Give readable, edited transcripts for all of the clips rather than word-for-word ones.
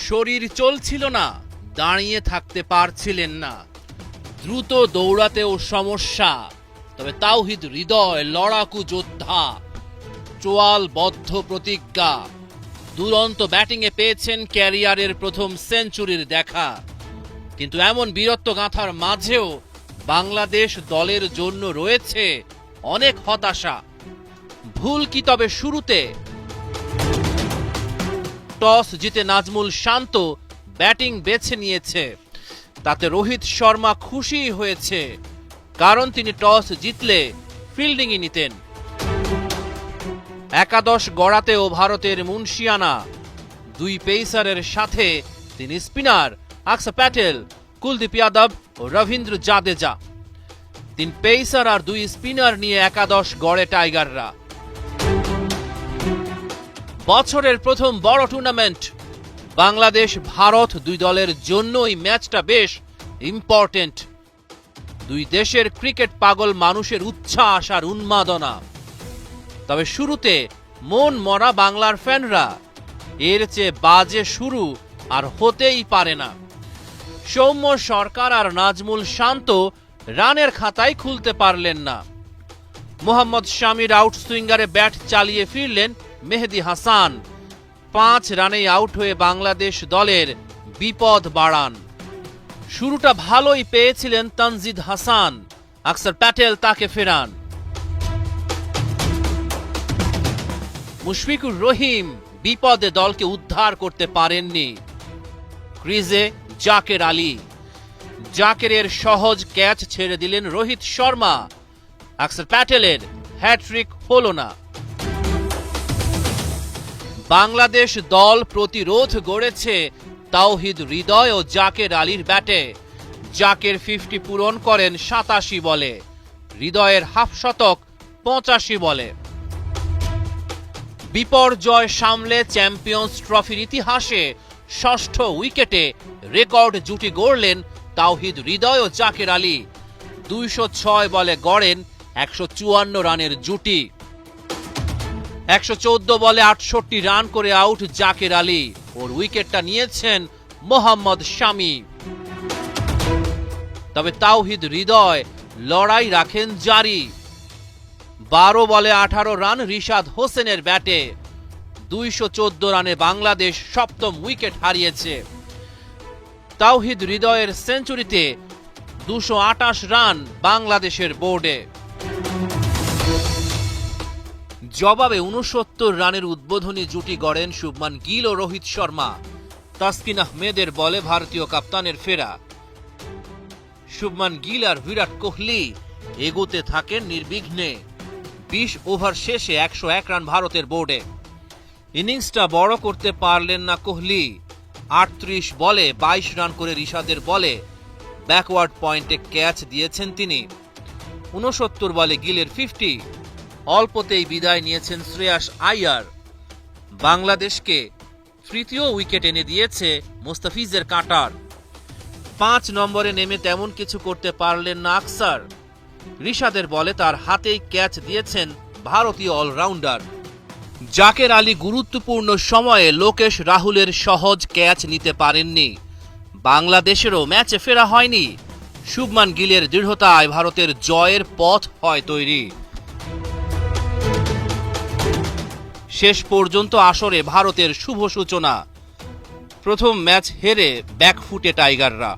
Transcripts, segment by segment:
শরীর চলছিল না, দাঁড়িয়ে থাকতে পারছিলেন না, দ্রুত দৌড়াতেও সমস্যা। তবে তাওহিদ হৃদয় লড়াকু যোদ্ধা, চোয়ালবদ্ধ প্রতিজ্ঞা। দুরন্ত ব্যাটিংয়ে পেয়েছেন ক্যারিয়ারের প্রথম সেঞ্চুরির দেখা। কিন্তু এমন বীরত্ব গাঁথার মাঝেও বাংলাদেশ দলের জন্য রয়েছে অনেক হতাশা। ভুল কি তবে শুরুতে? টস জিতে নাজমুল শান্ত ব্যাটিং বেছে নিয়েছে, তাতে রোহিত শর্মা খুশি হয়েছে, কারণ তিনি টস জিতলে ফিল্ডিংই নিতেন। একাদশ গড়াতেও ভারতের মুন্সিয়ানা। দুই পেসারের সাথে তিনি স্পিনার আকসর প্যাটেল, কুলদীপ যাদব ও রবীন্দ্র জাদেজা। তিন পেসার আর দুই স্পিনার নিয়ে একাদশ গড়ে টাইগাররা। বছরের প্রথম বড় টুর্নামেন্ট বাংলাদেশ ভারত, দুই দলের জন্যই ম্যাচটা বেশ ইম্পর্টেন্ট। দুই দেশের ক্রিকেট পাগল মানুষের উচ্ছ্বাস আর উন্মাদনা। তবে শুরুতে মন মরা বাংলার ফ্যানরা। এর চেয়ে বাজে শুরু আর হতেই পারে না। সৌম্য সরকার আর নাজমুল শান্ত রানের খাতায় খুলতে পারলেন না। মোহাম্মদ শামির আউটসুইঙ্গারে ব্যাট চালিয়ে ফিরলেন মেহেদী হাসান। 5 রানেই আউট হয়ে বাংলাদেশ দলের বিপদ বাড়ান। শুরুটা ভালোই পেয়েছিলেন তানজিদ হাসান, আকসর প্যাটেল তাকে ফেরান। মুশফিকুর রহিম বিপদে দলকে উদ্ধার করতে পারেননি। ক্রিজে জাকের আলী, জাকেরের সহজ ক্যাচ ছেড়ে দিলেন রোহিত শর্মা। আকসর প্যাটেলের হ্যাট্রিক হল না। বাংলাদেশ দল প্রতিরোধ গড়েছে তাওহিদ হৃদয় ও জাকের আলীর ব্যাটে। জাকের 50 পূরণ করেন 87 বলে, হৃদয়ের হাফ শতক 85 বলে। বিপর্যয় সামলে চ্যাম্পিয়ন্স ট্রফির ইতিহাসে ষষ্ঠ উইকেটে রেকর্ড জুটি গড়লেন তাওহিদ হৃদয় ও জাকের আলী। 206 বলে গড়েন 154 রানের জুটি। 114 বলে 68 রান করে আউট জাকের আলী। ওর উইকেটটা নিয়েছেন মোহাম্মদ শামি। তবে তাওহিদ হৃদয় লড়াই রাখেন জারি। 12 বলে 18 রান রিশাদ হোসেনের ব্যাটে। 214 রানে বাংলাদেশ সপ্তম উইকেট হারিয়েছে। তাওহিদ হৃদয়ের সেঞ্চুরিতে 228 রান বাংলাদেশের বোর্ডে। জবাবে 69 রানের উদ্বোধনী জুটি গড়েন শুভমান গিল ও রোহিত শর্মা। তাসকিন আহমেদের বলে ভারতীয় কাপ্তানের ফেরা। শুভমান গিল আর বিরাট কোহলি এগোতে থাকেন নির্বিঘ্নে। 20 ওভার শেষে 101 রান ভারতের বোর্ডে। ইনিংসটা বড় করতে পারলেন না কোহলি। 38 বলে 22 রান করে রিশাদের বলে ব্যাকওয়ার্ড পয়েন্টে ক্যাচ দিয়েছেন তিনি। 69 বলে গিলের 50। অল্পতেই বিদায় নিয়েছেন শ্রেয়াস আইয়ার। বাংলাদেশকে তৃতীয় উইকেট এনে দিয়েছে মোস্তাফিজের কাঁটার। 5 নম্বরে নেমে তেমন কিছু করতে পারলেন না আকসার। রিশাদের বলে তার হাতেই ক্যাচ দিয়েছেন ভারতীয় অলরাউন্ডার। জাকের আলী গুরুত্বপূর্ণ সময়ে লোকেশ রাহুলের সহজ ক্যাচ নিতে পারেননি। বাংলাদেশেরও ম্যাচে ফেরা হয়নি। শুভমান গিলের দৃঢ়তায় ভারতের জয়ের পথ হয় তৈরি। শেষ পর্যন্ত আসরে ভারতের শুভ সূচনা। প্রথম ম্যাচ হেরে ব্যাকফুটে টাইগাররা।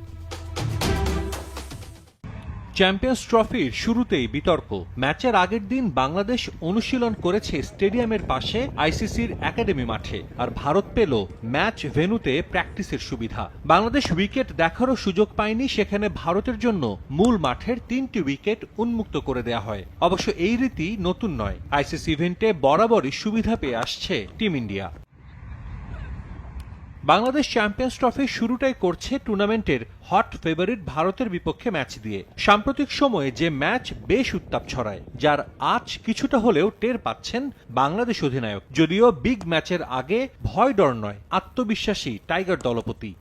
চ্যাম্পিয়ন্স ট্রফির শুরুতেই বিতর্ক। ম্যাচের আগের দিন বাংলাদেশ অনুশীলন করেছে স্টেডিয়ামের পাশে আইসিসির একাডেমি মাঠে, আর ভারত পেল ম্যাচ ভেন্যুতে প্র্যাকটিসের সুবিধা। বাংলাদেশ উইকেট দেখারও সুযোগ পায়নি, সেখানে ভারতের জন্য মূল মাঠের 3টি উইকেট উন্মুক্ত করে দেয়া হয়। অবশ্য এই রীতি নতুন নয়, আইসিসি ইভেন্টে বরাবরই সুবিধা পেয়ে আসছে টিম ইন্ডিয়া। বাংলাদেশ চ্যাম্পিয়ন্স ট্রফির শুরুটাই করছে টুর্নামেন্টের হট ফেভারিট ভারতের বিপক্ষে ম্যাচ দিয়ে। সাম্প্রতিক সময়ে যে ম্যাচ বেশ উত্তাপ ছড়ায়, যার আজ কিছুটা হলেও টের পাচ্ছেন বাংলাদেশ অধিনায়ক। যদিও বিগ ম্যাচের আগে ভয় ডর নয়, আত্মবিশ্বাসী টাইগার দলপতি।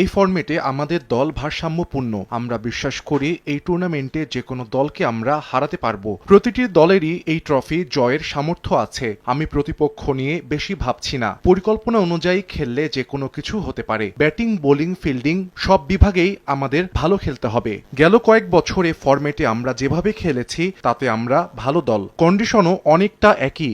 এই ফরম্যাটে আমাদের দল ভারসাম্যপূর্ণ। আমরা বিশ্বাস করি এই টুর্নামেন্টে যে কোনো দলকে আমরা হারাতে পারবো। প্রতিটি দলেরই এই ট্রফি জয়ের সামর্থ্য আছে। আমি প্রতিপক্ষ নিয়ে বেশি ভাবছি না। পরিকল্পনা অনুযায়ী খেললে যে কোনো কিছু হতে পারে। ব্যাটিং, বোলিং, ফিল্ডিং সব বিভাগেই আমাদের ভালো খেলতে হবে। গেল কয়েক বছরে ফরম্যাটে আমরা যেভাবে খেলেছি তাতে আমরা ভালো দল। কন্ডিশনও অনেকটা একই।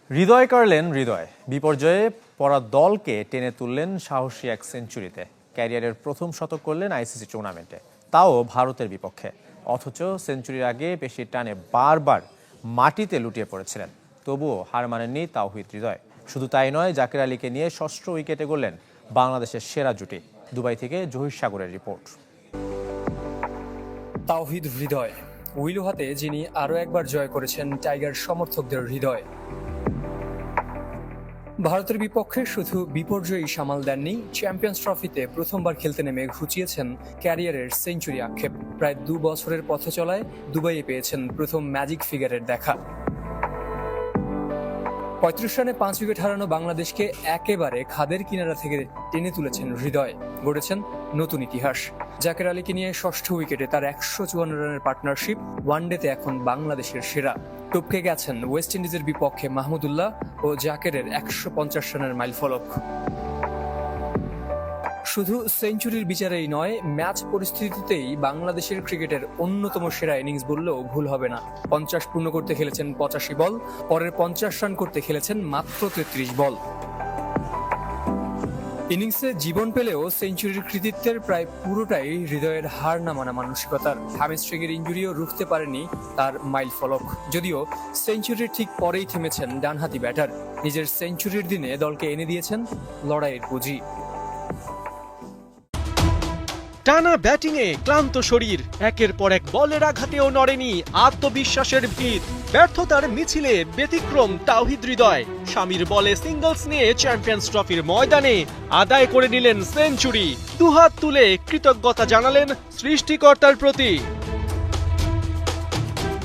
হৃদয় কাড়লেন হৃদয়, বিপর্যয়ে পড়া দলকে টেনে তুললেন সাহসী এক সেঞ্চুরিতে। ক্যারিয়ারের প্রথম শতক করলেন আইসিসি টুর্নামেন্টে, তাও ভারতের বিপক্ষে। অথচ সেঞ্চুরির আগে পেশির টানে বারবার মাটিতে লুটিয়ে পড়েছিলেন, তবুও হার মানেননি তাওহিদ হৃদয়। শুধু তাই নয়, জাকের আলীকে নিয়ে ষষ্ঠ উইকেটে গড়লেন বাংলাদেশের সেরা জুটি। দুবাই থেকে জহির সাগরের রিপোর্ট। তাওহিদ হৃদয়, উইলু হাতে যিনি আরও একবার জয় করেছেন টাইগার সমর্থকদের হৃদয়। ভারতের বিপক্ষে শুধু বিপর্যয়ই সামাল দেননি, চ্যাম্পিয়ন্স ট্রফিতে প্রথমবার খেলতে নেমে ঘুচিয়েছেন ক্যারিয়ারের সেঞ্চুরি আক্ষেপ। প্রায় 2 বছরের পথ চলায় দুবাইয়ে পেয়েছেন প্রথম ম্যাজিক ফিগারের দেখা। 35 রানে 5 উইকেট হারানো বাংলাদেশকে একেবারে খাদের কিনারা থেকে টেনে তুলেছেন হৃদয়, গড়েছেন নতুন ইতিহাস। জাকের আলীকে নিয়ে ষষ্ঠ উইকেটে তার 154 রানের পার্টনারশিপ ওয়ানডেতে এখন বাংলাদেশের সেরা। টপকে গেছেন ওয়েস্ট ইন্ডিজের বিপক্ষে মাহমুদুল্লাহ ও জাকেরের 150 রানের মাইলফলক। শুধু সেঞ্চুরির বিচারেই নয়, ম্যাচ পরিস্থিতিতেই বাংলাদেশের ক্রিকেটের অন্যতম সেরা ইনিংস বললেও ভুল হবে না। 50 পূর্ণ করতে খেলেছেন 85 বল, পরের 50 রান করতে খেলেছেন মাত্র 33 বল। ইনিংসে জীবন পেলেও সেঞ্চুরির কৃতিত্বের প্রায় পুরোটাই হৃদয়ের হার না মানা মানসিকতার। হ্যামস্ট্রিংয়ের ইনজুরিও রুখতে পারেনি তার মাইল ফলক। যদিও সেঞ্চুরির ঠিক পরেই থেমেছেন ডানহাতি ব্যাটার। নিজের সেঞ্চুরির দিনে দলকে এনে দিয়েছেন লড়াইয়ের পুঁজি। টানা ব্যাটিংয়ে ক্লান্ত শরীর, একের পর এক বলের আঘাতেও নড়েনি আত্মবিশ্বাসের ভিত। ব্যর্থতার মিছিলে ব্যতিক্রম তাওহিদ হৃদয়। স্বামীর বলে সিঙ্গলস নিয়ে চ্যাম্পিয়ন্স ট্রফির ময়দানে আদায় করে নিলেন সেঞ্চুরি। দুহাত তুলে কৃতজ্ঞতা জানালেন সৃষ্টিকর্তার প্রতি।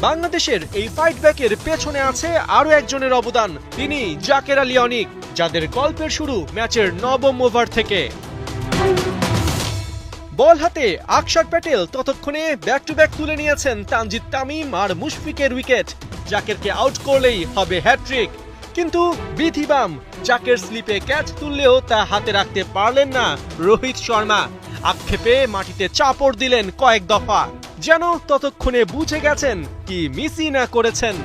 বাংলাদেশের এই ফাইট ব্যাকের পেছনে আছে আরো একজনের অবদান, তিনি জাকের আলী অনিক, যাদের গল্পের শুরু ম্যাচের 9ম ওভার থেকে। বল হাতে আকসার প্যাটেল ততক্ষণে ব্যাক টু ব্যাক তুলে নিয়েছেন তানজিদ তামিম আর মুশফিকের উইকেট। জাকেরকে আউট করলেই হবে হ্যাট্রিক, কিন্তু বিধিবাম জাকের স্লিপে ক্যাচ তুললেও তা হাতে রাখতে পারলেন না রোহিত শর্মা। আক্ষেপে মাটিতে চাপড় দিলেন কয়েক দফা, যেন ততক্ষণে বুঝে গেছেন কি মিসই না করেছেন।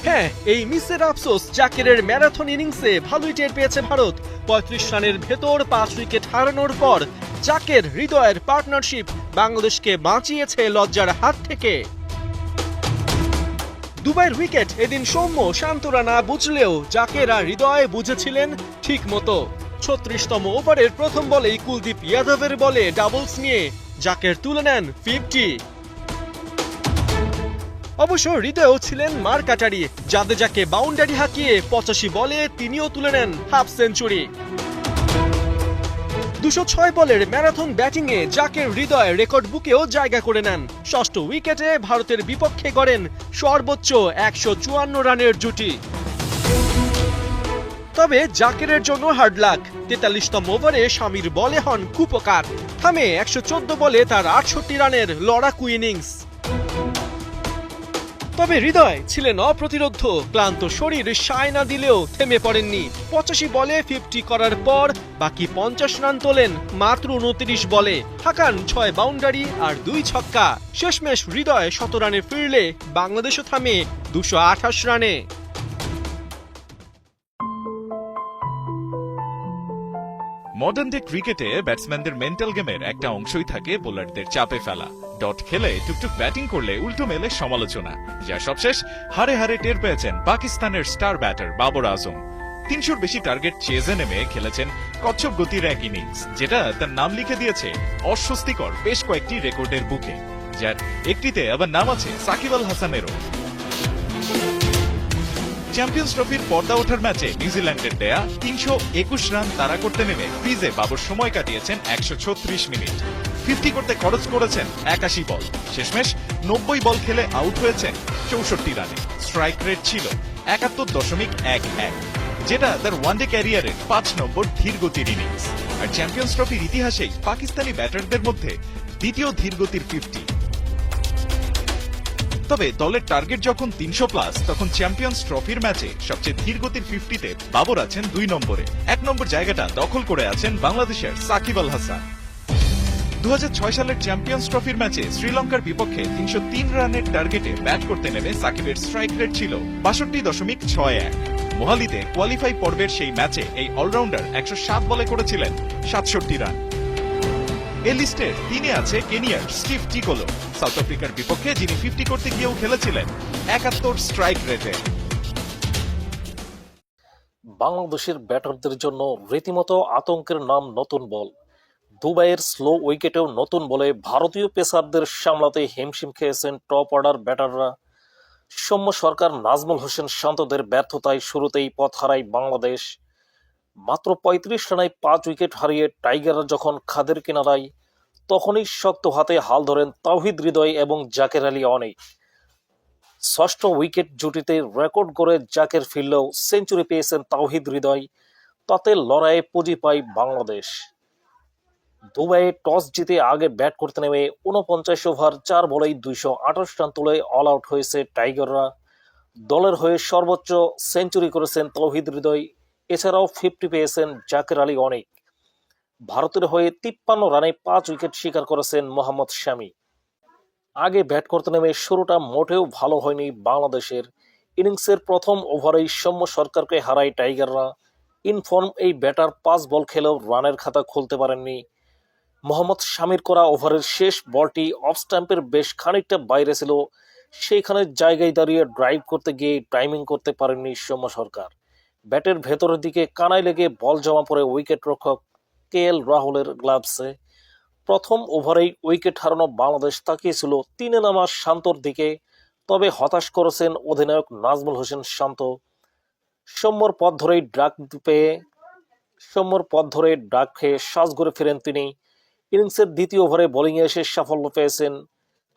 হ্যাঁ, এই মিসের আফসোস জাকেরের ম্যারাথন ইনিংসে ভালোই টের পেয়েছে ভারত। 35 রানের ভেতর 5 উইকেট হারানোর পর জাকের হৃদয়ের পার্টনারশিপ বাংলাদেশকে বাঁচিয়েছে লজ্জার হাত থেকে। দুবাইয়ের উইকেট এদিন সৌম্য শান্তরা না বুঝলেও জাকের আর হৃদয় বুঝেছিলেন ঠিক মতো। 36তম ওভারের প্রথম বলেই কুলদীপ যাদবের বলে ডাবলস নিয়ে জাকের তুলে নেন 50। অবশ্য হৃদয়ও ছিলেন মার কাটারি, জাদেজাকে বাউন্ডারি হাঁকিয়ে 85 বলে তিনিও তুলে নেন হাফ সেঞ্চুরি। 206 বলের ম্যারাথন ব্যাটিংয়ে জাকের হৃদয় রেকর্ড বুকেও জায়গা করে নেন। ষষ্ঠ উইকেটে ভারতের বিপক্ষে গড়েন সর্বোচ্চ 154 রানের জুটি। তবে জাকেরের জন্য হার্ড লাক। 43তম ওভারে স্বামীর বলে হন কুপকার, থামে 114 বলে তার 68 রানের লড়াকু ইনিংস। তবে হৃদয় ছিলেন অপ্রতিরোধ্য, ক্লান্ত শরীর সায় না দিলেও থেমে পড়েননি। 85 বলে 50 করার পর বাকি 50 রান তোলেন মাত্র 29 বলে, হাঁকান 6 বাউন্ডারি আর 2 ছক্কা। শেষমেশ হৃদয় 100 রানে ফিরলে বাংলাদেশও থামে 228 রানে। মডার্ন ডে ক্রিকেটে ব্যাটসম্যানদের মেন্টাল গেমের একটা অংশই থাকে বোলারদের চাপে ফেলা। ডট খেলে টুকটুক ব্যাটিং করলে উল্টো মেলে সমালোচনা, যা সবশেষ হারে হারে টের পেয়েছেন পাকিস্তানের স্টার ব্যাটার বাবর আজম। 300-র বেশি টার্গেট চেজে নেমে খেলেছেন কচ্ছপ গতির এক ইনিংস, যেটা তার নাম লিখে দিয়েছে অস্বস্তিকর বেশ কয়েকটি রেকর্ডের বুকে, যার একটিতে আবার নাম আছে সাকিব আল হাসানেরও। চ্যাম্পিয়ন্স ট্রফির পর্দা ওঠার ম্যাচে নিউজিল্যান্ডের দেয়া 321 রান তাড়া করতে নেমে ক্রিজে বাবর সময় কাটিয়েছেন 136 মিনিট। 50 করতে খরচ করেছেন 81 বল। শেষমেশ 90 বল খেলে আউট হয়েছেন 64 রানে। স্ট্রাইক রেট ছিল 71.11। যেটা তার ওয়ানডে ক্যারিয়ারের 5 নম্বর ধীরগতির ইনিংস। আর চ্যাম্পিয়ন্স ট্রফির ইতিহাসেই পাকিস্তানি ব্যাটারদের মধ্যে দ্বিতীয় ধীরগতির 50। তবে দলের টার্গেট যখন 300+, তখন চ্যাম্পিয়ন্স ট্রফির ম্যাচে সবচেয়ে ধীরগতির 50-তে বাবর আছেন 2 নম্বরে। 1 নম্বর জায়গাটা দখল করে আছেন বাংলাদেশের সাকিব আল হাসান। 2006 সালের চ্যাম্পিয়ন্স ট্রফির ম্যাচে শ্রীলঙ্কার বিপক্ষে 303 রানের টার্গেটে ব্যাট করতে নেমে সাকিবের স্ট্রাইক রেট ছিল 62.61। মোহালিতে কোয়ালিফাই পর্বের সেই ম্যাচে এই অলরাউন্ডার 107 বলে করেছিলেন 67 রান। এ লিস্টের 3-এ আছে কেনিয়ার স্টিভ টিকোলো, সাউথ আফ্রিকার বিপক্ষে যিনি 50 করতে গিয়েও খেলেছিলেন 71 স্ট্রাইক রেটে। বাংলাদেশের ব্যাটারদের জন্য রীতিমতো আতঙ্কের নাম নতুন বল। দুবাইয়ের স্লো উইকেটেও নতুন বলে ভারতীয় পেসারদের সামলাতে হিমশিম খেয়েছেন টপ অর্ডার ব্যাটাররা। সৌম্য সরকার, নাজমুল হোসেন শান্তদের ব্যর্থতায় শুরুতেই পথ হারায় বাংলাদেশ। মাত্র 35 রানে 5 উইকেট হারিয়ে টাইগাররা যখন খাদের কিনারায়, তখনই শক্ত হাতে হাল ধরেন তাওহিদ হৃদয় এবং জাকের আলী অনেক। 6ষ্ঠ উইকেট জুটিতে রেকর্ড করে জাকের ফিরলেও সেঞ্চুরি পেয়েছেন তাওহিদ হৃদয়। তাতে লড়াইয়ে পুঁজি পায় বাংলাদেশ। দুবাইয়ে টস জিতে আগে ব্যাট করতে নেমে 49 ওভার 4 বলেই 228 রান তুলে অল আউট হয়েছে টাইগাররা। দলের হয়ে সর্বোচ্চ সেঞ্চুরি করেছেন তাওহিদ হৃদয়, এছাড়াও 50 পেয়েছেন জাকের আলী অনেক। ভারতের হয়ে 53 রানে 5 উইকেট শিকার করেছেন মোহাম্মদ শামি। আগে ব্যাট করতে নেমে শুরুটা মোটেও ভালো হয়নি বাংলাদেশের। ইনিংসের প্রথম ওভারেই সৌম্য সরকারকে হারায় টাইগাররা। ইনফর্ম এই ব্যাটার 5 বল খেলেও রানের খাতা খুলতে পারেননি। মোহাম্মদ শামির করা ওভারের শেষ বলটি অফ স্ট্যাম্পের বেশ খানিকটা বাইরে ছিল, সেইখানে জায়গায় দাঁড়িয়ে ড্রাইভ করতে গিয়ে টাইমিং করতে পারেননি সৌম্য সরকার। ব্যাটের ভেতরের দিকে কানায় লেগে বল জমা পড়ে উইকেট রক্ষক KL রাহুলের গ্লাভসে। প্রথম ওভারেই উইকেট হারানো বাংলাদেশ তাকিয়েছিল 3-এ নামা শান্তর দিকে, তবে হতাশ করেছেন অধিনায়ক নাজমুল হোসেন শান্ত। সৌম্যর পথ ধরে ডাক খেয়ে সাজঘরে ফেরেন তিনি। ইনিংসের দ্বিতীয় ওভারে বোলিংয়ে এসে সাফল্য পেয়েছেন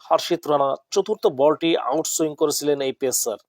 হার্ষিত রানা। চতুর্থ বলটি আউটসুইং করেছিলেন এই পেসার।